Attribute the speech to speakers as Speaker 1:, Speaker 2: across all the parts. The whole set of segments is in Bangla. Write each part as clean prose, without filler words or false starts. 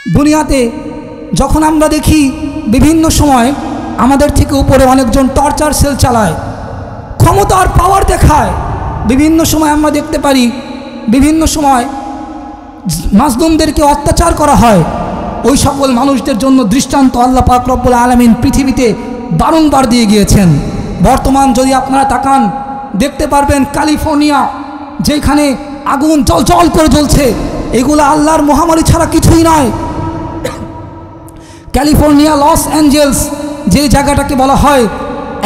Speaker 1: দুনিয়াতে যখন আমরা দেখি বিভিন্ন সময় আমাদের থেকে উপরে অনেকজন টর্চার সেল চালায়, ক্ষমতার পাওয়ার দেখায়। বিভিন্ন সময় আমরা দেখতে পারি বিভিন্ন সময় মাজলুমদেরকে অত্যাচার করা হয়। ওই সকল মানুষদের জন্য দৃষ্টান্ত আল্লাহ পাক রব্বুল আলামিন পৃথিবীতে বারংবার দিয়ে গিয়েছেন। বর্তমান যদি আপনারা তাকান দেখতে পারবেন ক্যালিফোর্নিয়া যেখানে আগুন জ্বল করে জ্বলছে, এগুলো আল্লাহর মহামারী ছাড়া কিছুই নয়। ক্যালিফোর্নিয়া, লস অ্যাঞ্জেলস যে জায়গাটাকে বলা হয়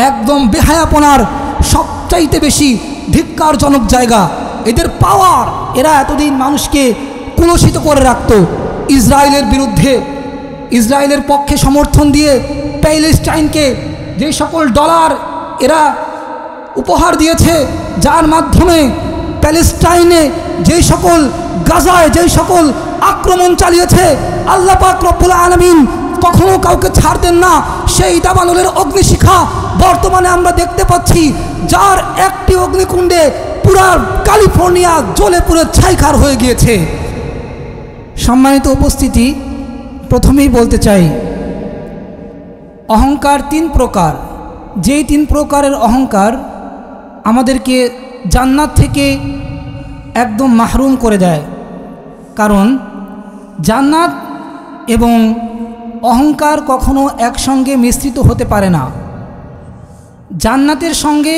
Speaker 1: একদম বেহায়াপনার সবচাইতে বেশি ধিক্কারজনক জায়গা, এদের পাওয়ার, এরা এতদিন মানুষকে কুলসিত করে রাখত। ইসরায়েলের বিরুদ্ধে, ইসরায়েলের পক্ষে সমর্থন দিয়ে প্যালেস্টাইনকে যে সকল ডলার এরা উপহার দিয়েছে, যার মাধ্যমে প্যালেস্টাইনে যে সকল গাজায় যে সকল আক্রমণ চালিয়েছে, আল্লাহ পাক রব্বুল আলামিন কখনো কাউকে ছাড়তেন না। সেই দাবানলের অগ্নিশিখা বর্তমানে আমরা দেখতে পাচ্ছি, যার একটি অগ্নিকুণ্ডে পুরা ক্যালিফোর্নিয়া জ্বলে পুরো ছাইখার হয়ে গিয়েছে। সম্মানিত উপস্থিতি, প্রথমেই বলতে চাই অহংকার তিন প্রকার। যেই তিন প্রকারের অহংকার আমাদেরকে জান্নাত থেকে একদম মাহরুম করে দেয়। কারণ জান্নাত এবং অহংকার কখনো একসঙ্গে মিশ্রিত হতে পারে না। জান্নাতের সঙ্গে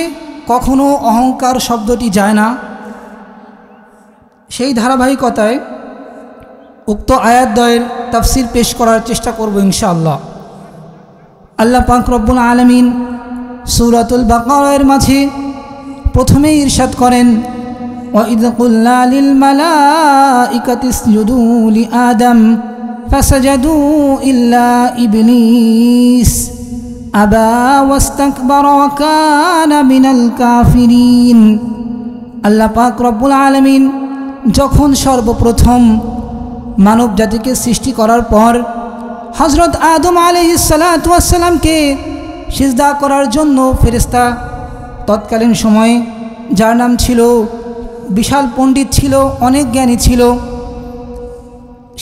Speaker 1: কখনো অহংকার শব্দটি যায় না। সেই ধারাবাহিকতায় উক্ত আয়াতদ্বয়ের তাফসির পেশ করার চেষ্টা করব ইনশাআল্লাহ। আল্লাহ পাক রব্বুল আলামিন সূরাতুল বাকারার মাঝে প্রথমেই ইরশাদ করেন, وَإِذْ قُلْنَا لِلْمَلَائِكَةِ اسْجُدُوا لِآدَمَ فَسَجَدُوا إِلَّا إِبْلِيسَ أَبَى وَاسْتَكْبَرَ وَكَانَ مِنَ الْكَافِرِينَ। আল্লাহ পাক রব্বুল আলামিন যখন সর্বপ্রথম মানব জাতিকে সৃষ্টি করার পর হযরত আদম আলাইহিস সালাতু ওয়াস সালামকে সিজদা করার জন্য ফেরেশতা তৎকালীন সময়ে, যার নাম ছিল, বিশাল পণ্ডিত ছিল, অনেক জ্ঞানী ছিল,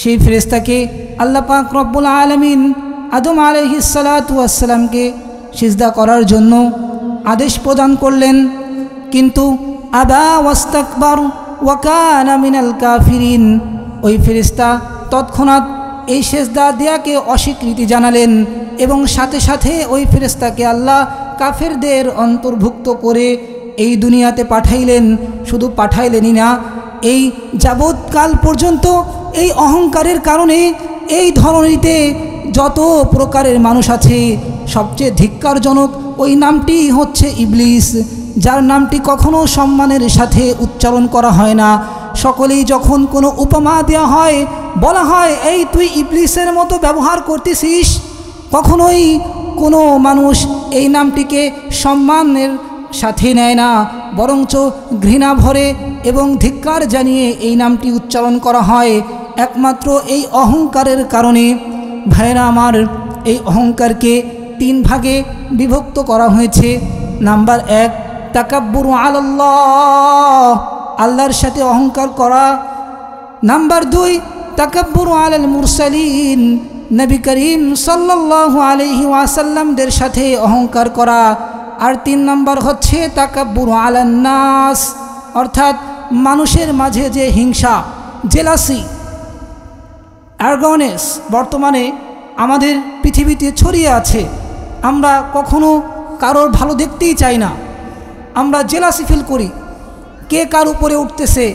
Speaker 1: সেই ফেরেশতাকে আল্লাহ পাক রব্বুল আলামিন আদম আলাইহিস সালাতু ওয়াস সালামকে সিজদা করার জন্য আদেশ প্রদান করলেন। কিন্তু আবা ওয়াস্তাকবার ওয়া কানা মিনাল কাফিরিন, ওই ফেরেশতা তৎক্ষণাৎ এই সিজদা দেয়াকে অস্বীকৃতি জানালেন এবং সাথে সাথে ওই ফেরেশতাকে আল্লাহ কাফেরদের অন্তর্ভুক্ত করে এই দুনিয়াতে পাঠাইলেন। শুধু পাঠাইলেনই না, এই যাবৎকাল পর্যন্ত এই অহংকারের কারণে এই ধরনীতে যত প্রকারের মানুষ আছে, সবচেয়ে ধিক্কারজনক ওই নামটি হচ্ছে ইবলিস, যার নামটি কখনো সম্মানের সাথে উচ্চারণ করা হয় না। সকলেই যখন কোনো উপমা দেওয়া হয়, বলা হয় এই তুই ইবলিসের মতো ব্যবহার করতেছিস, কখনোই কোনো মানুষ এই নামটিকে সম্মানের সাথে নেয় না, বরঞ্চ ঘৃণা ভরে এবং ধিক্কার জানিয়ে এই নামটি উচ্চারণ করা হয় একমাত্র এই অহংকারের কারণে। ভাইরা আমার, এই অহংকারকে তিন ভাগে বিভক্ত করা হয়েছে। নাম্বার 1, তাকাব্বুরু আলাল্লাহ, আল্লাহর সাথে অহংকার করা। নাম্বার 2, তাকাব্বুরু আলাল মুরসালিন, নবী করিম সাল্লাল্লাহু আলাইহি ওয়াসাল্লামদের সাথে অহংকার করা। আর 3 নাম্বার হচ্ছে তাকাব্বুরু আলান নাস, অর্থাৎ মানুষের মাঝে যে হিংসা, জেলাসি, অ্যারগনেস বর্তমানে আমাদের পৃথিবীতে ছড়িয়ে আছে। আমরা কখনো কারোর ভালো দেখতেই চাই না, আমরা জেলাসি ফিল করি, কে কার উপরে উঠতেছে,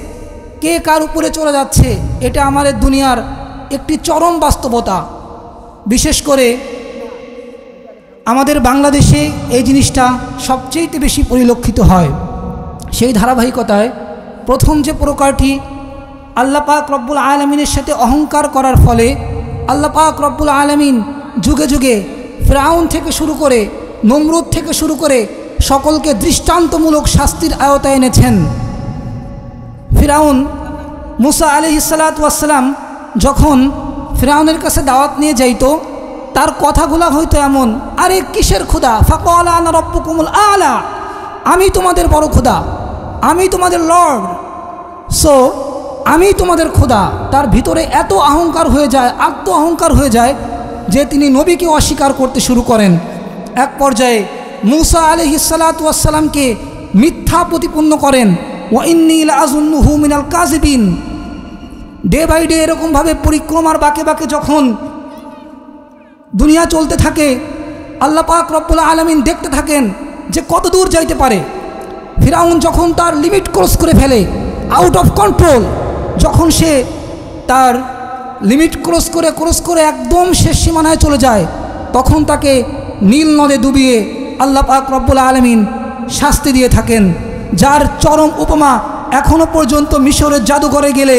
Speaker 1: কে কার উপরে চলে যাচ্ছে। এটা আমাদের দুনিয়ার একটি চরম বাস্তবতা। বিশেষ করে আমাদের বাংলাদেশে এই জিনিসটা সবচেয়ে বেশি পরিলক্ষিত হয়। সেই ধারাবাহিকতায় প্রথম যে প্রকারটি, আল্লাহ পাক রব্বুল আলামিনের সাথে অহংকার করার ফলে আল্লাহ পাক রব্বুল আলামিন যুগে যুগে ফিরআউন থেকে শুরু করে, নমরুদ থেকে শুরু করে সকলকে দৃষ্টান্তমূলক শাস্তির আওতায় এনেছেন। ফিরআউন, মুসা আলাইহিস সালাতু ওয়াস সালাম যখন ফিরআউনের কাছে দাওয়াত নিয়ে যাইতো, তার কথাগুলো হয়তো এমন, আরে কিসের খোদা, ফাকালা আনা রাব্বুকুমুল আলা, আমি তোমাদের বড় খোদা, আমি তোমাদের লর্ড। সো আমি তোমাদের খোদা, তার ভিতরে এত অহংকার হয়ে যায়, আত্ম অহংকার হয়ে যায় যে তিনি নবীকে অস্বীকার করতে শুরু করেন। এক পর্যায়ে মূসা আলাইহিস সালাতু ওয়াস সালামকে মিথ্যা প্রতিপন্ন করেন। ওয়া ইন্নী লাআযুন্নুহু মিনাল কাযিবিন। ডে বাই ডে এরকমভাবে পরিক্রমার বাঁকে বাঁকে যখন দুনিয়া চলতে থাকে, আল্লাহ পাক রব্বুল আলামিন দেখতে থাকেন যে কত দূর যাইতে পারে। ফিরাউন যখন তার লিমিট ক্রস করে ফেলে, আউট অফ কন্ট্রোল, যখন সে তার লিমিট ক্রস করে একদম শেষ সীমানায় চলে যায়, তখন তাকে নীল নদে ডুবিয়ে আল্লাহ পাক রব্বুল আলামিন শাস্তি দিয়ে থাকেন, যার চরম উপমা এখনও পর্যন্ত মিশরের জাদুঘরে গেলে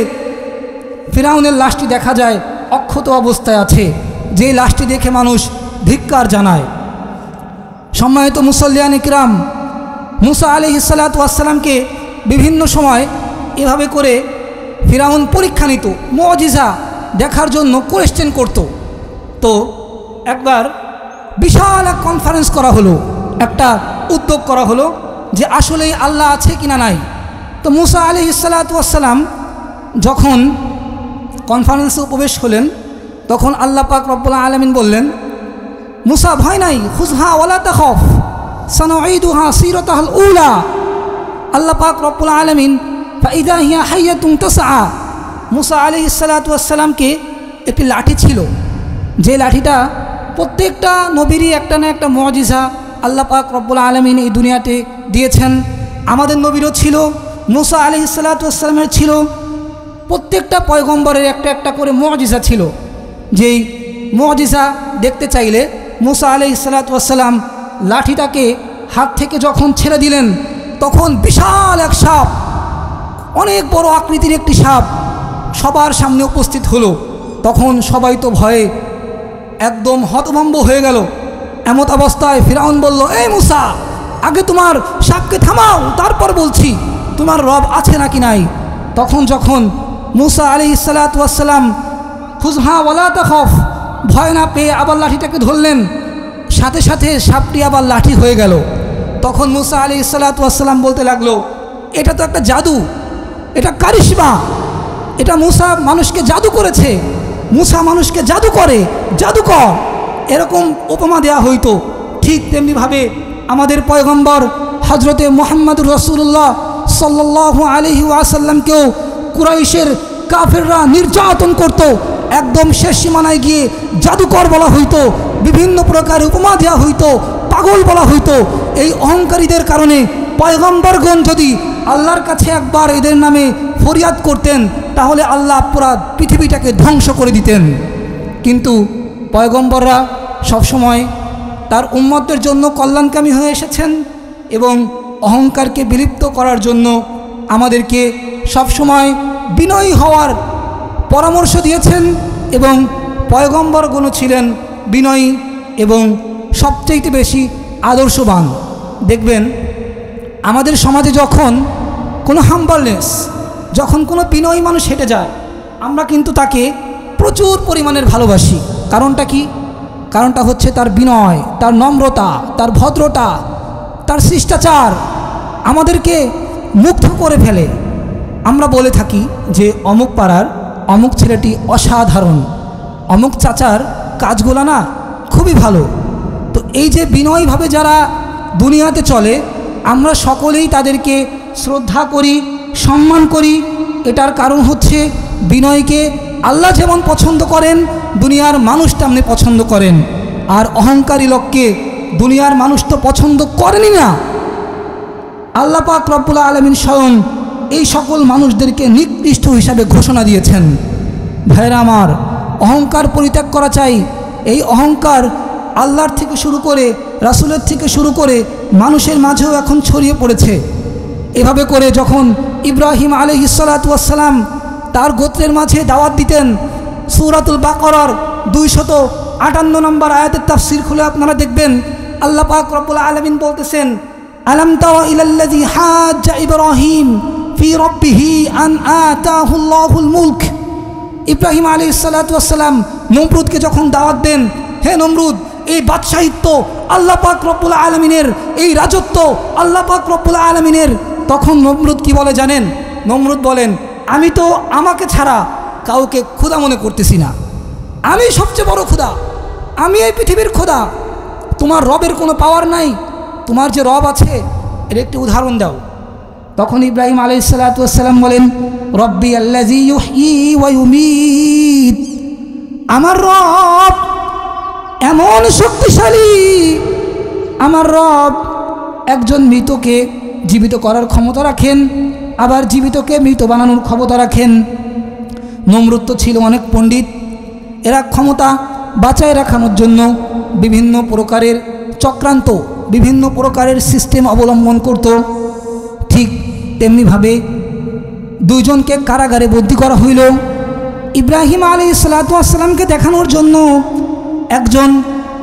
Speaker 1: ফিরাউনের লাশটি দেখা যায় অক্ষত অবস্থায় আছে, যে লাশটি দেখে মানুষ ধিক্কার জানায়। সম্মানিত মুসল্লিয়ান ইকরাম, মূসা আলাইহিস সালাতু ওয়াস সালামকে বিভিন্ন সময় এভাবে করে ফিরাউন পরীক্ষা নিত, মুআজিজা দেখার জন্য কোয়েশ্চেন করত। তো একবার বিশাল এক কনফারেন্স করা হলো, একটা উদ্যোগ করা হলো যে আসলেই আল্লাহ আছে কিনা নাই। তো মূসা আলাইহিস সালাতু ওয়াস সালাম যখন কনফারেন্সে প্রবেশ হলেন, তখন আল্লাহ পাক রব্বুল আলামিন বললেন, মূসা ভয় নাই, খুযহা ওয়ালা তাখাফ সানুঈদুহা সিরাতাহাল উলা। আল্লাহ পাক রব্বুল আলামিন ফাইদা হিয়া হাইয়াতুন তাসআ। মূসা আলাইহিস সালাতু ওয়াস সালামকে একটি লাঠি ছিল, যে লাঠিটা প্রত্যেকটা নবীরই একটা না একটা মুআজিজা আল্লাহ পাক রব্বুল আলামিন এই দুনিয়াতে দিয়েছেন। আমাদের নবীরও ছিল, মূসা আলাইহিস সালাতু ওয়াস সালামের ছিল, প্রত্যেকটা পয়গম্বরের একটা একটা করে মুআজিজা ছিল। যেই মুআজিজা দেখতে চাইলে মূসা আলাইহিস সালাতু ওয়াস সালাম লাঠিটাকে হাত থেকে যখন ছেড়ে দিলেন, তখন বিশাল এক সাপ, অনেক বড় আকৃতির একটি সাপ সবার সামনে উপস্থিত হলো। তখন সবাই তো ভয়ে একদম হতভম্ব হয়ে গেল। এমত অবস্থায় ফিরাউন বলল, এই মূসা, আগে তোমার সাপকে থামাও, তারপর বলছি তোমার রব আছে নাকি নাই। তখন যখন মূসা আলাইহিস সালাতু ওয়াস সালাম খুযহা ওয়ালা তাখাফ ভয় না পেয়ে আবার লাঠিটাকে ধরলেন, সাথে সাথে সাপটি আবার লাঠি হয়ে গেল। তখন মূসা আলাইহিস সালাতু ওয়াস সালাম বলতে লাগলো, এটা তো একটা জাদু, এটা কারিশমা, এটা মূসা মানুষকে জাদু করেছে, মূসা মানুষকে জাদু করে, জাদুকর, এরকম উপমা দেওয়া হইতো। ঠিক তেমনিভাবে আমাদের পয়গম্বর হজরতে মুহাম্মদুর রাসূলুল্লাহ সাল্লাল্লাহু আলাইহি ওয়াসাল্লামকেও কুরাইশের কাফেররা নির্যাতন করত, একদম শেষ সীমানায় গিয়ে জাদুকর বলা হইতো, বিভিন্ন প্রকার উপমা দেওয়া হইতো, পাগল বলা হইতো। এই অহংকারীদের কারণে পয়গম্বরগণ যদি আল্লাহর কাছে একবার এদের নামে ফরিয়াদ করতেন, তাহলে আল্লাহ পুরা পৃথিবীটাকে ধ্বংস করে দিতেন। কিন্তু পয়গম্বররা সবসময় তার উম্মতদের জন্য কল্যাণকামী হয়ে এসেছেন এবং অহংকারকে বিলুপ্ত করার জন্য আমাদেরকে সবসময় বিনয়ী হওয়ার পরামর্শ দিয়েছেন। এবং পয়গম্বরগণ ছিলেন বিনয়ী এবং সবচেয়ে বেশি আদর্শবান। দেখবেন আমাদের সমাজে যখন কোনো হাম্বলনেস, যখন কোনো বিনয়ী মানুষ হেঁটে যায়, আমরা কিন্তু তাকে প্রচুর পরিমাণের ভালোবাসি। কারণটা কি? কারণটা হচ্ছে তার বিনয়, তার নম্রতা, তার ভদ্রতা, তার শিষ্টাচার আমাদেরকে মুগ্ধ করে ফেলে। আমরা বলে থাকি যে অমুক পাড়ার অমুক ছেলেটি অসাধারণ, অমুক চাচার কাজগুলো না খুবই ভালো। তো এই যে বিনয়ীভাবে যারা দুনিয়াতে চলে, আমরা সকলেই তাদেরকে শ্রদ্ধা করি, সম্মান করি। এটার কারণ হচ্ছে বিনয়কে আল্লাহ যেমন পছন্দ করেন, দুনিয়ার মানুষ তেমনি পছন্দ করেন। আর অহংকারী লোককে দুনিয়ার মানুষ তো পছন্দ করেনই না। আল্লাহ পাক রব্বুল আলামিন স্বয়ং এই সকল মানুষদেরকে নিকৃষ্ট হিসাবে ঘোষণা দিয়েছেন। ভাইরা আমার, অহংকার পরিত্যাগ করা চাই। এই অহংকার আল্লাহর থেকে শুরু করে, রাসূলের থেকে শুরু করে মানুষের মাঝেও এখন ছড়িয়ে পড়েছে। এভাবে করে যখন ইব্রাহিম আলাইহিস সালাতু ওয়াস সালাম তার গোত্রের মাঝে দাওয়াত দিতেন, সূরাতুল বাকারার 258 নম্বর আয়াতের তাফসীর খুলে আপনারা দেখবেন, আল্লাহ পাক রব্বুল আলামিন বলতেছেন, আলাম তারা ইলাল্লাযী হাজ্জা ইব্রাহিম ফি রাব্বিহি আন আতাহুল্লাহুল মুলক। ইব্রাহিম আলাইহিস সালাতু ওয়াস সালাম নমরুদকে যখন দাওয়াত দেন, হে নমরুদ, এই বাদশাহিত্ব আল্লাহ পাক রব্বুল আলামিনের, এই রাজত্ব আল্লাহ পাক রব্বুল আলামিনের। তখন নমরুদ কি বলে জানেন? নমরুদ বলেন, আমি তো আমাকে ছাড়া কাউকে খোদা মনে করতেছি না, আমি সবচেয়ে বড় খোদা, আমি এই পৃথিবীর খোদা, তোমার রবের কোনো পাওয়ার নাই, তোমার যে রব আছে এর একটি উদাহরণ দাও। তখন ইব্রাহিম আলাইহিস সালাতু ওয়াস সালাম বলেন, রব্বি আল্লাযী ইউহয়ী ওয়া ইউমীত, আমার রব এমন শক্তিশালী, আমার রব একজন মৃতকে জীবিত করার ক্ষমতা রাখেন, আবার জীবিতকে মৃত বানানোর ক্ষমতা রাখেন। নমরুদ তো ছিল অনেক পণ্ডিত, এরা ক্ষমতা বাঁচায় রাখানোর জন্য বিভিন্ন প্রকারের চক্রান্ত, বিভিন্ন প্রকারের সিস্টেম অবলম্বন করত। ঠিক তেমনিভাবে দুইজনকে কারাগারে বন্দী করা হইল। ইব্রাহিম আলাইহিস সালাতু ওয়াস সালামকে দেখানোর জন্য একজন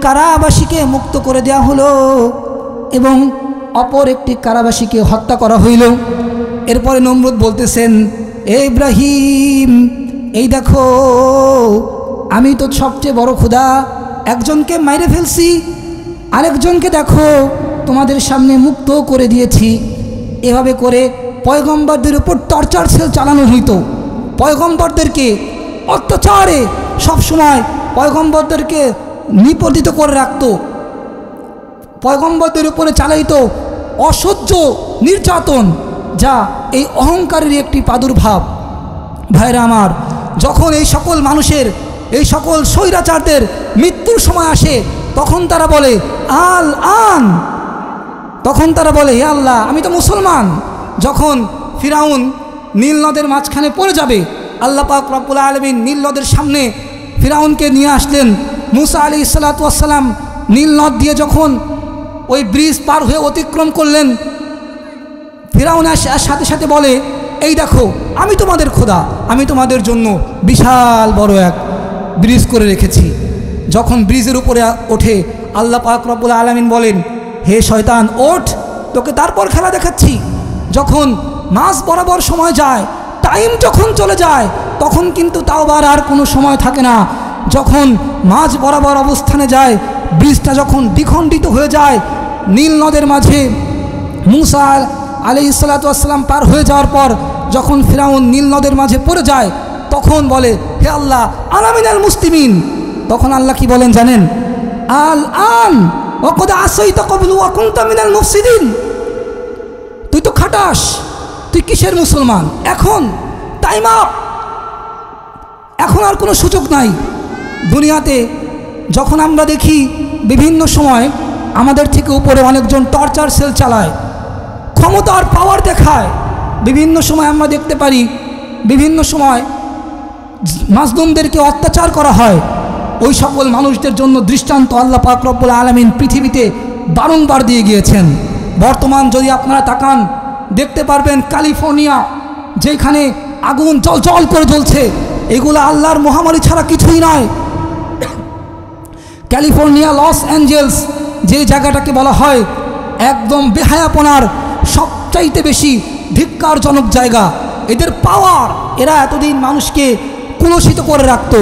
Speaker 1: কারাবাসীকে মুক্ত করে দেওয়া হলো এবং অপর একটি কারাবাসীকে হত্যা করা হইল। এরপরে নমরুদ বলতেছেন, এ ইব্রাহিম, এই দেখো আমি তো সবচেয়ে বড় খোদা, একজনকে মাইরে ফেলছি, আরেকজনকে দেখো তোমাদের সামনে মুক্ত করে দিয়েছি। এভাবে করে পয়গম্বরদের উপর টর্চার সেল চালানো হইতো, পয়গম্বরদেরকে অত্যাচারে সবসময় পয়গম্বরদেরকে নিপতিত করে রাখত, পয়গম্বরদের উপরে চালাইতো অসহ্য নির্যাতন, যা এই অহংকারের একটি প্রাদুর্ভাব। ভাইরা আমার, যখন এই সকল মানুষের, এই সকল স্বৈরাচারদের মৃত্যুর সময় আসে, তখন তারা বলে আল আন, তখন তারা বলে হে আল্লাহ আমি তো মুসলমান। যখন ফিরাউন নীল নদের মাঝখানে পড়ে যাবে, আল্লাহ পাক রব্বুল আলামিন নীল নদের সামনে ফিরাউনকে নিয়ে আসলেন। মুসা আলাইহিস সালাতু ওয়াস সালাম নীল নদ দিয়ে যখন ওই ব্রিজ পার হয়ে অতিক্রম করলেন, ফিরাউন সাথে সাথে বলে, এই দেখো আমি তোমাদের খোদা, আমি তোমাদের জন্য বিশাল বড় এক ব্রিজ করে রেখেছি। যখন ব্রিজের উপরে ওঠে, আল্লাহ পাক রব্বুল আলামিন বলেন, হে শয়তান ওঠ, তোকে তারপর খেলা দেখাচ্ছি। যখন মাস বরাবর সময় যায়, টাইম যখন চলে যায়, তখন কিন্তু তাওবার আর কোনো সময় থাকে না। যখন মাঝ বরাবর অবস্থানে যায়, ব্রিজটা যখন দ্বিখণ্ডিত হয়ে যায়, নীল নদের মাঝে মুসা আলাইহিস সালাতু ওয়াস সালাম পার হয়ে যাওয়ার পর যখন ফিরাউন নীল নদের মাঝে পড়ে যায়, তখন বলে, হে আল্লাহ আনা মিনাল মুসলিমিন। তখন আল্লাহ কি বলেন জানেন? আল আন ওয়াকাদ আসাইতা ক্বাবলু ওয়া কুনতা মিনাল মুফসিদিন, তুই তো খাটাস, তুই কিসের মুসলমান, এখন টাইম আপ, এখন আর কোনো সুযোগ নাই। দুনিয়াতে যখন আমরা দেখি বিভিন্ন সময় আমাদের থেকে উপরে অনেকজন টর্চার সেল চালায়, ক্ষমতার পাওয়ার দেখায়, বিভিন্ন সময় আমরা দেখতে পারি বিভিন্ন সময় মাজলুমদেরকে অত্যাচার করা হয়। ওই সকল মানুষদের জন্য দৃষ্টান্ত আল্লাহ পাক রব্বুল আলামিন পৃথিবীতে বারংবার দিয়ে গিয়েছেন। বর্তমান যদি আপনারা তাকান, দেখতে পারবেন ক্যালিফোর্নিয়া যেখানে আগুন জল জল করে জ্বলছে, এগুলো আল্লাহর মহামারী ছাড়া কিছুই নয়। ক্যালিফোর্নিয়া, লস অ্যাঞ্জেলস, যে জায়গাটাকে বলা হয় একদম বেহায়াপনার সবচাইতে বেশি ধিক্কারজনক জায়গা, এদের পাওয়ার, এরা এতদিন মানুষকে কুলসিত করে রাখত।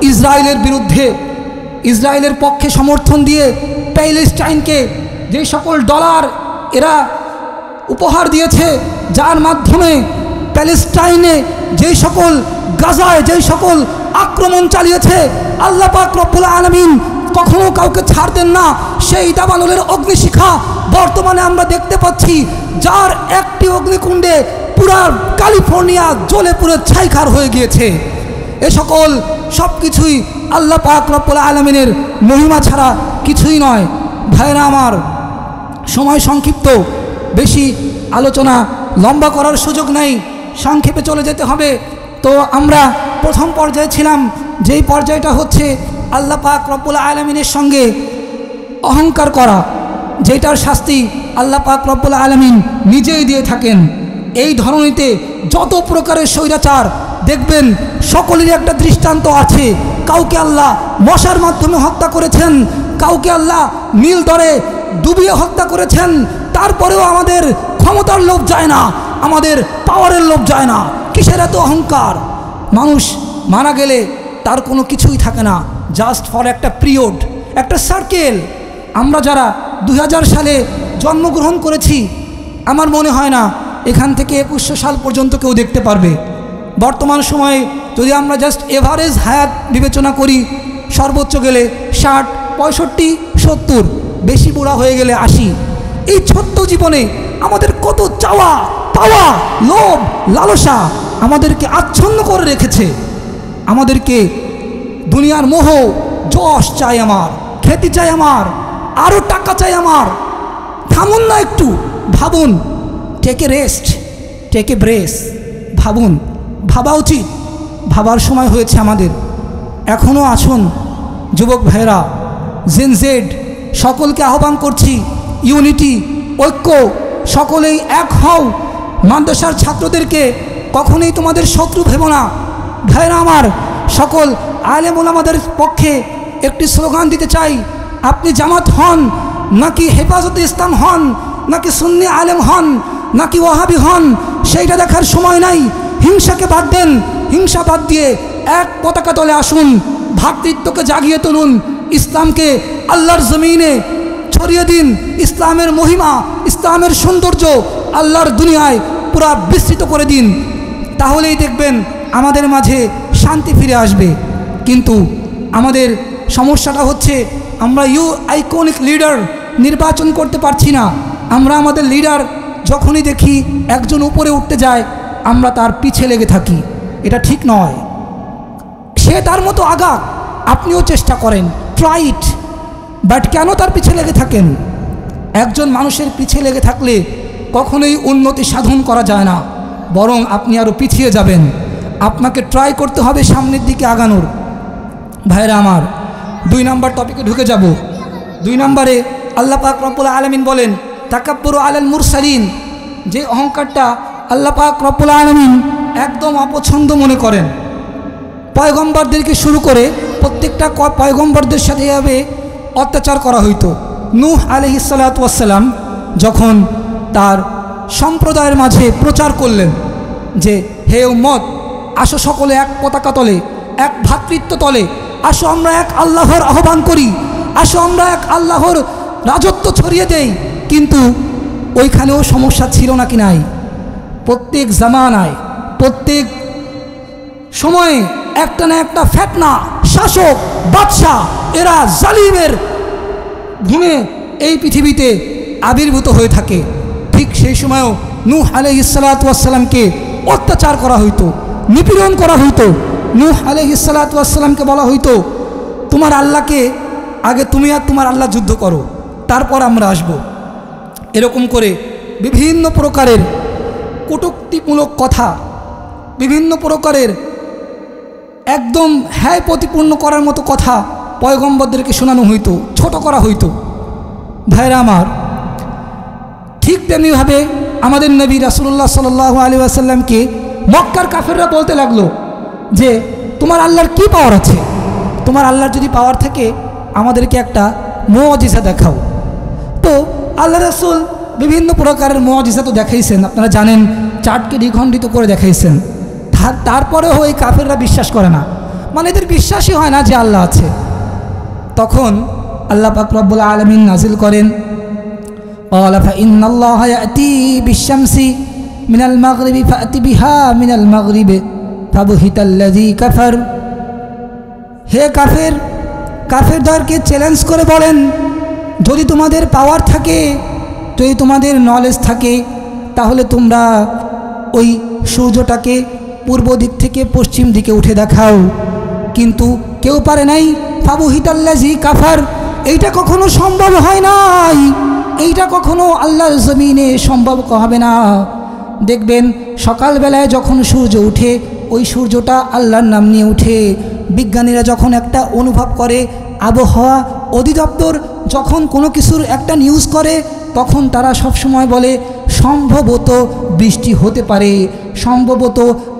Speaker 1: ইসরায়েলের বিরুদ্ধে, ইসরায়েলের পক্ষে সমর্থন দিয়ে প্যালেস্টাইনকে যে সকল ডলার এরা উপহার দিয়েছে, যার মাধ্যমে প্যালেস্টাইনে যেই সকল গাজায় যেই সকল আক্রমণ চালিয়েছে, আল্লাহ পাক রব্বুল আলামিন কখনো কাউকে ছাড়তেন না। সেই দাবানলের অগ্নিশিখা বর্তমানে আমরা দেখতে পাচ্ছি, যার একটি অগ্নিকুণ্ডে পুরা ক্যালিফোর্নিয়া জ্বলে পুরো ছাইখার হয়ে গিয়েছে। এ সকল সব কিছুই আল্লাহ পাক রব্বুল আলামিনের মহিমা ছাড়া কিছুই নয়। ভাইরা আমার, সময় সংক্ষিপ্ত, বেশি আলোচনা লম্বা করার সুযোগ নেই, সংক্ষেপে চলে যেতে হবে। তো আমরা প্রথম পর্যায়ে ছিলাম, যেই পর্যায়টা হচ্ছে আল্লাহ পাক রব্বুল আলামিনের সঙ্গে অহংকার করা, যেটার শাস্তি আল্লাহ পাক রব্বুল আলামিন নিজেই দিয়ে থাকেন। এই ধরনীতে যত প্রকারের স্বৈরাচার দেখবেন, সকলেরই একটা দৃষ্টান্ত আছে। কাউকে আল্লাহ মশার মাধ্যমে হত্যা করেছেন, কাউকে আল্লাহ নীল দরে ডুবিয়ে হত্যা করেছেন। তারপরেও আমাদের ক্ষমতার লোভ যায় না, আমাদের পাওয়ারের লোভ যায় না। কিসের এত অহংকার? মানুষ মারা গেলে তার কোনো কিছুই থাকে না, জাস্ট ফর একটা পিরিয়ড, একটা সার্কেল। আমরা যারা 2000 সালে জন্মগ্রহণ করেছি, আমার মনে হয় না এখান থেকে 2100 সাল পর্যন্ত কেউ দেখতে পারবে। বর্তমান সময়ে যদি আমরা জাস্ট এভারেজ হায়াত বিবেচনা করি, সর্বোচ্চ গেলে 60, 65, 70, বেশি বুড়া হয়ে গেলে 80। এই ছোট্ট জীবনে আমাদের কত চাওয়া পাওয়া, লোভ লালসা আমাদেরকে আচ্ছন্ন করে রেখেছে। আমাদেরকে দুনিয়ার মোহ, যশ চাই আমার, খ্যাতি চাই আমার, আরও টাকা চাই আমার। থামুন না একটু, ভাবুন, take a rest, take a brace, ভাবুন, ভাবা উচিত, ভাবার সময় হয়েছে আমাদের। এখনও আসুন যুবক ভাইরা, জেন জেড সকলকে আহ্বান করছি, ইউনিটি, ঐক্য, সকলেই এক হও। মাদ্রাসার ছাত্রদেরকে কখনোই তোমাদের শত্রু ভেবো না। ভাইরা আমার, সকল আলেম ওলামাদের পক্ষে একটি স্লোগান দিতে চাই, আপনি জামাত হন নাকি হেফাজতে ইসলাম হন, নাকি সুন্নি আলেম হন, নাকি ওয়াহাবি হন, সেইটা দেখার সময় নাই। হিংসাকে বাদ দেন, হিংসা বাদ দিয়ে এক পতাকা তলে আসুন, ভ্রাতৃত্বকে জাগিয়ে তুলুন, ইসলামকে আল্লাহর জমিনে ছড়িয়ে দিন, ইসলামের মহিমা, ইসলামের সৌন্দর্য আল্লাহর দুনিয়ায় পুরা বিস্তৃত করে দিন। তাহলেই দেখবেন আমাদের মাঝে শান্তি ফিরে আসবে। কিন্তু আমাদের সমস্যাটা হচ্ছে আমরা আইকনিক লিডার নির্বাচন করতে পারছি না। আমরা আমাদের লিডার যখনই দেখি একজন উপরে উঠতে যায়, আমরা তার পিছে লেগে থাকি। এটা ঠিক নয়। সে তার মতো আগাক, আপনিও চেষ্টা করেন, ট্রাই ইট, বাট কেন তার পিছে লেগে থাকেন? একজন মানুষের পিছে লেগে থাকলে কখনোই উন্নতি সাধন করা যায় না, বরং আপনি আরও পিছিয়ে যাবেন। আপনাকে ট্রাই করতে হবে সামনের দিকে আগানোর। ভাইরা আমার, 2 নম্বর টপিকে ঢুকে যাব। 2 নম্বরে আল্লাহ পাক রব্বুল আলামিন বলেন, তাকাব্বুরু আলাল মুরসালিন, যে অহংকারটা আল্লাহ পাক রব্বুল আলামিন একদম অপছন্দ মনে করেন। পয়গম্বরদেরকে শুরু করে প্রত্যেকটা পয়গম্বরদের সাথে এভাবে অত্যাচার করা হইতো। নূহ আলাইহিস সালাতু ওয়াস সালাম যখন তার সম্প্রদায়ের মাঝে প্রচার করলেন যে, হে উম্মত, আসো সকলে এক পতাকা তলে, এক ভ্রাতৃত্ব তলে, আসো আমরা এক আল্লাহর আহ্বান করি, আসো আমরা এক আল্লাহর রাজত্ব ছড়িয়ে দেই। কিন্তু ওইখানেও সমস্যা ছিল নাকি নাই? প্রত্যেক জামানায়, প্রত্যেক সময়ে একটা না একটা ফেতনা, শাসক, বাদশাহ, এরা জালিমের ঘুমে এই পৃথিবীতে আবির্ভূত হয়ে থাকে। ঠিক সেই সময়ও নূহ আলাইহিস সালাতু ওয়াস সালামকে অত্যাচার করা হইতো, নিপীড়ন করা হইতো। নূহ আলাইহিস সালাতু ওয়াস সালামকে বলা হইতো, তোমার আল্লাহকে আগে তুমি আর তোমার আল্লাহ যুদ্ধ করো, তারপর আমরা আসব। এরকম করে বিভিন্ন প্রকারের কটূক্তিমূলক কথা, বিভিন্ন প্রকারের একদম হ্যায় প্রতিপূর্ণ করার মতো কথা পয়গম্বরদেরকে শোনানো হইতো, ছোট করা হইতো। ভাইরা আমার, ঠিক তেমনিভাবে আমাদের নবী রাসূলুল্লাহ সাল্লাল্লাহু আলাইহি ওয়াসাল্লামকে মক্কার কাফেররা বলতে লাগলো যে, তোমার আল্লাহর কি পাওয়ার আছে? তোমার আল্লাহর যদি পাওয়ার থাকে আমাদেরকে একটা মুআজিজা দেখাও। তো আল্লাহ রাসূল বিভিন্ন প্রকারের মুআজিজা তো দেখাইছেন, আপনারা জানেন, চাঁদকে দ্বিখণ্ডিত করে দেখাইছেন। তারপরেও ওই কাফেররা বিশ্বাস করে না, মানে এদের বিশ্বাসই হয় না যে আল্লাহ আছে। তখন আল্লাহ পাক রব্বুল আলামিন নাজিল করেন, ক্বালা ফাইন্নাল্লাহা ইয়াতি বিশ-শামসি মিনাল মাগরিবি ফাতি বিহা মিনাল মাগরিবি ফাবহিতাল্লাযী কাফার। হে কাফের, কাফেরদেরকে চ্যালেঞ্জ করে বলেন, যদি তোমাদের পাওয়ার থাকে, যদি তোমাদের নলেজ থাকে, তাহলে তোমরা ওই সূর্যটাকে পূর্ব দিক থেকে পশ্চিম দিকে উঠে দেখাও। কিন্তু কেউ পারে নাই। ফাবহিতাল্লাযী কাফার, এইটা কখনো সম্ভব হয় নাই, এইটা কখনো আল্লাহর জমিনে সম্ভব হবে না। দেখবেন সকালবেলায় যখন সূর্য উঠে, ওই সূর্যটা আল্লাহর নাম নিয়ে উঠে। বিজ্ঞানীরা যখন একটা অনুভব করে, আবহাওয়া অধিদপ্তর যখন কোনো কিছুর একটা নিউজ করে, তখন তারা সবসময় বলে সম্ভবত বৃষ্টি হতে পারে, সম্ভবত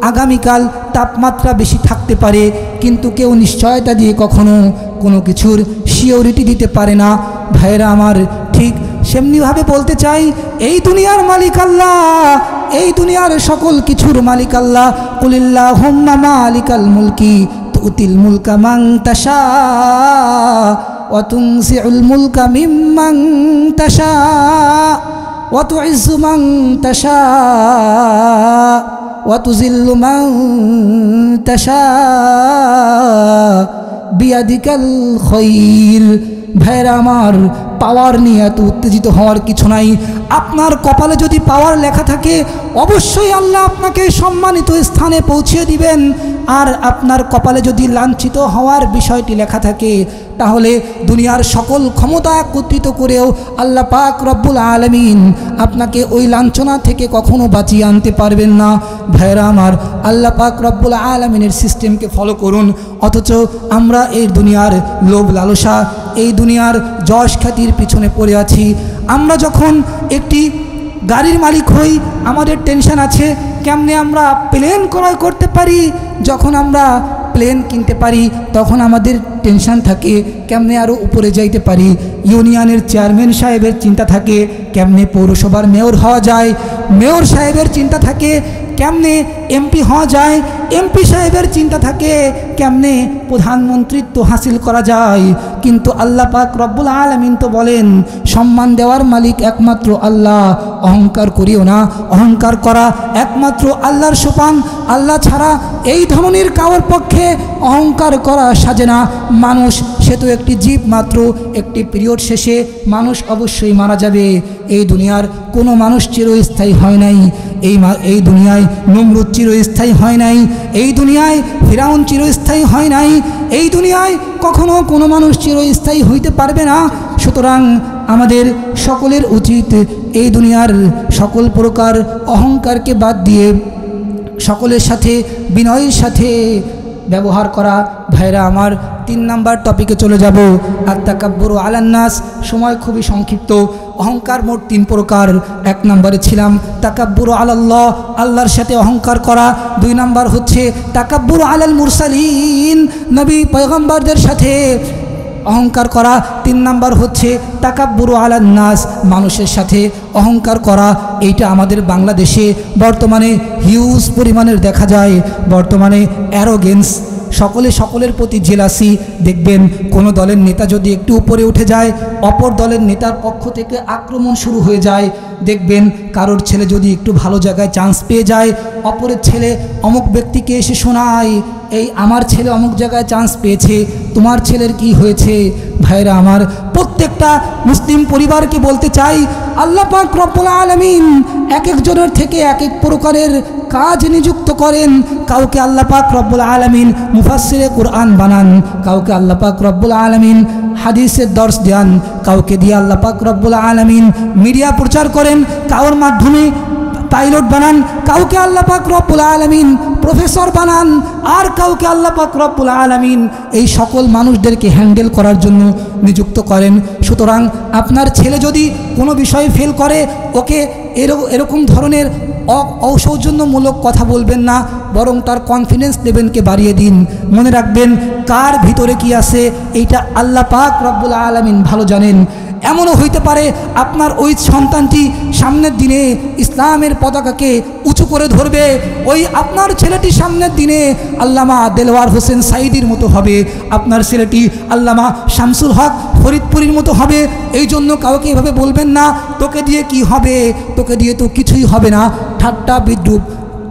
Speaker 1: আগামীকাল তাপমাত্রা বেশি থাকতে পারে, কিন্তু কেউ নিশ্চয়তা দিয়ে কখনো কোনো কিছুর সিওরিটি দিতে পারে না। ভাইরা আমার, ঠিক সেমনিভাবে বলতে চাই, এই দুনিয়ার মালিক আল্লাহ, এই দুনিয়ার সকল কিছুর মালিক আল্লাহ। কুলিল্লাহুম্মা মালিকাল মুলকি তুতিল মুলকা মান তাশা ওয়া তুনজিউল মুলকা মিম্মান তাশা ওয়া তুইজ্জু মান তাশা ওয়া তুযিল্লু মান তাশা বিয়াদিকাল খায়র। ভাইরা আমার, পাওয়ার নিয়ে এত উত্তেজিত হওয়ার কিছু নাই। আপনার কপালে যদি পাওয়ার লেখা থাকে, অবশ্যই আল্লাহ আপনাকে সম্মানিত স্থানে পৌঁছে দিবেন। আর আপনার কপালে যদি লাঞ্ছিত হওয়ার বিষয়টি লেখা থাকে, তাহলে দুনিয়ার সকল ক্ষমতা একত্রিত করেও আল্লাহ পাক রব্বুল আলামিন আপনাকে ওই লাঞ্ছনা থেকে কখনো বাঁচিয়ে আনতে পারবেন না। ভাইরা আমার, আল্লাহ পাক রব্বুল আলামিনের সিস্টেমকে ফলো করুন। অথচ আমরা এই দুনিয়ার লোভ লালসা, এই দুনিয়ার যশ খ্যাতির পিছনে পড়ে আছি। আমরা যখন একটি গাড়ির মালিক হই, আমাদের টেনশন আছে কেমনে আমরা প্লেন ক্রয় করতে পারি। যখন আমরা প্লেন কিনতে পারি, তখন আমাদের টেনশন থাকে কেমনে আরও উপরে যাইতে পারি। ইউনিয়নের চেয়ারম্যান সাহেবের চিন্তা থাকে কেমনে পৌরসভার মেয়র হওয়া যায়। মেয়র সাহেবের চিন্তা থাকে কেমনে এমপি হওয়া যায়। এমপি সাহেবের চিন্তা থাকে কেমনে প্রধানমন্ত্রিত্ব হাসিল করা যায়। কিন্তু আল্লাহ পাক রব্বুল আলামিন তো বলেন, সম্মান দেওয়ার মালিক একমাত্র আল্লাহ, অহংকার করিও না। অহংকার করা একমাত্র আল্লাহর সোপান। আল্লাহ ছাড়া এই ধরনের কারোর পক্ষে অহংকার করা সাজে না। মানুষ সে তো একটি জীব মাত্র। একটি পিরিয়ড শেষে মানুষ অবশ্যই মারা যাবে। এই দুনিয়ার কোনো মানুষ চিরস্থায়ী হয় নাই। এই দুনিয়ায় নমরুদ চিরস্থায়ী হয় নাই। এই দুনিয়ায় ফিরাউন চিরস্থায়ী হয় নাই। এই দুনিয়ায় কখনো কোনো মানুষ চিরস্থায়ী হইতে পারবে না। সুতরাং আমাদের সকলের উচিত এই দুনিয়ার সকল প্রকার অহংকারকে বাদ দিয়ে সকলের সাথে বিনয়ের সাথে ব্যবহার করা। ভাইরা আমার, 3 নাম্বার টপিকে চলে যাব, আত-তাকাব্বুরু আলান নাস। সময় খুবই সংক্ষিপ্ত। অহংকার মোট 3 প্রকার। 1 নম্বরে ছিলাম তাকাব্বুরু আলাল্লাহ, আল্লাহর সাথে অহংকার করা। 2 নাম্বার হচ্ছে তাকাব্বুরু আলাল মুরসালিন, নবী পয়গম্বরদের সাথে অহংকার করা। 3 নাম্বার হচ্ছে তাকাব্বুরু আলান নাস, মানুষের সাথে অহংকার করা। এইটা আমাদের বাংলাদেশে বর্তমানে হিউজ পরিমাণের দেখা যায়। বর্তমানে অ্যারোগেন্স, সকলের প্রতি জেলাসি। দেখবেন কোনো দলের নেতা যদি একটু উপরে উঠে যায়, অপর দলের নেতার পক্ষ থেকে আক্রমণ শুরু হয়ে যায়। দেখবেন কারোর ছেলে যদি একটু ভালো জায়গায় চান্স পেয়ে যায়, অপরের ছেলে অমুক ব্যক্তিকে এসে শোনায়, এই আমার ছেলে অমুক জায়গায় চান্স পেয়েছে, তোমার ছেলের কি হয়েছে। ভাইরা আমার, প্রত্যেকটা মুসলিম পরিবারকে বলতে চাই, আল্লাহ পাক রব্বুল আলামিন এক একজনের থেকে এক এক প্রকারের কাজ নিযুক্ত করেন। কাউকে আল্লাহ পাক রব্বুল আলামিন মুফাসসিরে কুরআন বানান, কাউকে আল্লাহ পাক রব্বুল আলামিন হাদিসের দর্শ দেন, কাউকে দিয়ে আল্লাহ পাক রব্বুল আলামিন মিডিয়া প্রচার করেন, কারোর মাধ্যমে পাইলট বানান, কাউকে আল্লাহ পাক রব্বুল আলামিন প্রফেসর বানান, আর কাউকে আল্লাহ পাক রব্বুল আলামিন এই সকল মানুষদেরকে হ্যান্ডেল করার জন্য নিযুক্ত করেন। সুতরাং আপনার ছেলে যদি কোনো বিষয়ে ফেল করে, ওকে এরকম ধরনের অসৌজন্যমূলক কথা বলবেন না, বরং তার কনফিডেন্স লেভেলকে বাড়িয়ে দিন। মনে রাখবেন কার ভিতরে কি আছে এইটা আল্লাহ পাক রব্বুল আলামিন ভালো জানেন। এমনও হইতে পারে আপনার ওই সন্তানটি সামনের দিনে ইসলামের পতাকাকে উঁচু করে ধরবে। ওই আপনার ছেলেটি সামনের দিনে আল্লামা দেলওয়ার হোসেন সাইদির মতো হবে, আপনার ছেলেটি আল্লামা শামসুল হক ফরিদপুরীর মতো হবে। এই জন্য কাউকে এভাবে বলবেন না, তোকে দিয়ে কি হবে, তোকে দিয়ে তো কিছুই হবে না। ঠাট্টা বিদ্রুপ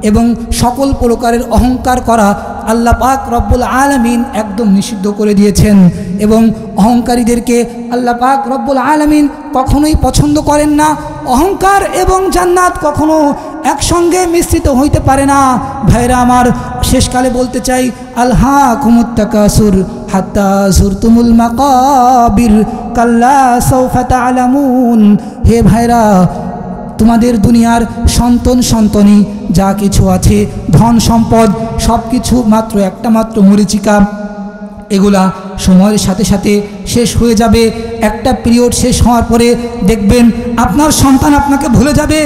Speaker 1: এবং সকল প্রকারের অহংকার করা আল্লাহ পাক রব্বুল আলামিন একদম নিষিদ্ধ করে দিয়েছেন। এবং অহংকারীদেরকে আল্লাহ পাক রব্বুল আলামিন কখনোই পছন্দ করেন না। অহংকার এবং জান্নাত কখনো একসঙ্গে মিশ্রিত হইতে পারে না। ভাইরা আমার, শেষকালে বলতে চাই, আলহাকুমুত তাকাসুর হাত্তা যুরতুমুল মাকাবির কাল্লা সাউফা তা'লামুন। হে ভাইরা, তোমাদের দুনিয়ার সন্তানি যা কিছু আছে, ধন সম্পদ, সব কিছু মাত্র একটা মাত্র মরীচিকা। এগুলা সময়ের সাথে সাথে শেষ হয়ে যাবে। একটা পিরিয়ড শেষ হওয়ার পরে দেখবেন আপনার সন্তান আপনাকে ভুলে যাবে।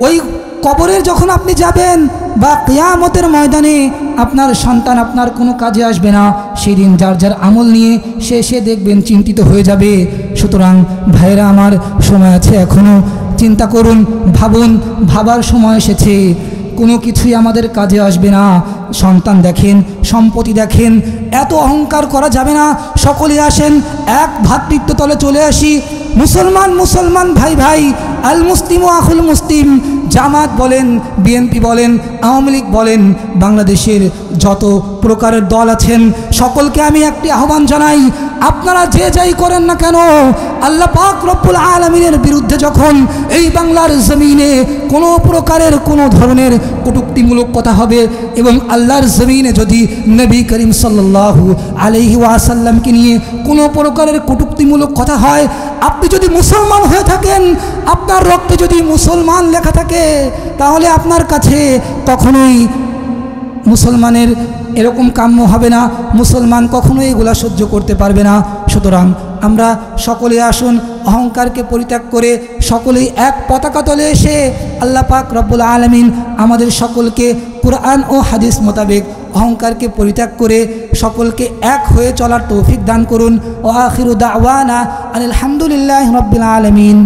Speaker 1: ওই কবরের যখন আপনি যাবেন বা কিয়ামতের ময়দানে আপনার সন্তান আপনার কোনো কাজে আসবে না। সেদিন যার যার আমল নিয়ে সে দেখবেন চিন্তিত হয়ে যাবে। সুতরাং ভাইরা আমার, সময় আছে এখনও, চিন্তা করুন, ভাবুন, ভাবার সময় এসেছে। কোনো কিছুই আমাদের কাজে আসবে না। সন্তান দেখেন, সম্পত্তি দেখেন, এত অহংকার করা যাবে না। সকলে আসেন এক ভ্রাতৃত্ব তলে চলে আসি। মুসলমান ভাই ভাই, আল মুসলিম ও আখুল মুসলিম, জামাত বলেন, বিএনপি বলেন, আওয়ামী লীগ বলেন, বাংলাদেশের যত প্রকারের দল আছেন সকলকে আমি একটি আহ্বান জানাই, আপনারা যে যাই করেন না কেন, আল্লাহ পাক রব্বুল আলামিনের বিরুদ্ধে যখন এই বাংলার জমিনে কোনো প্রকারের কোনো ধরনের কটূক্তিমূলক কথা হবে এবং আল্লাহর জমিনে যদি নবী করিম সাল্লাল্লাহু আলাইহি ওয়াসাল্লামকে নিয়ে কোনো প্রকারের কটূক্তিমূলক কথা হয়, আপনি যদি মুসলমান হয়ে থাকেন, আপনার রক্তে যদি মুসলমান লেখা থাকে, তাহলে আপনার কাছে কখনোই মুসলমানের এরকম কাম্য হবে না, মুসলমান কখনোই এগুলা সহ্য করতে পারবে না। সুতরাং আমরা সকলে আসুন অহংকারকে পরিত্যাগ করে সকলেই এক পতাকা তলে এসে আল্লাহ পাক রব্বুল আলামিন আমাদের সকলকে কুরআন ও হাদিস মোতাবেক অহংকারকে পরিত্যাগ করে সকলকে এক হয়ে চলার তৌফিক দান করুন। ওয়া আখিরু দাওয়ানা আলহামদুলিল্লাহি রাব্বিল আলামিন।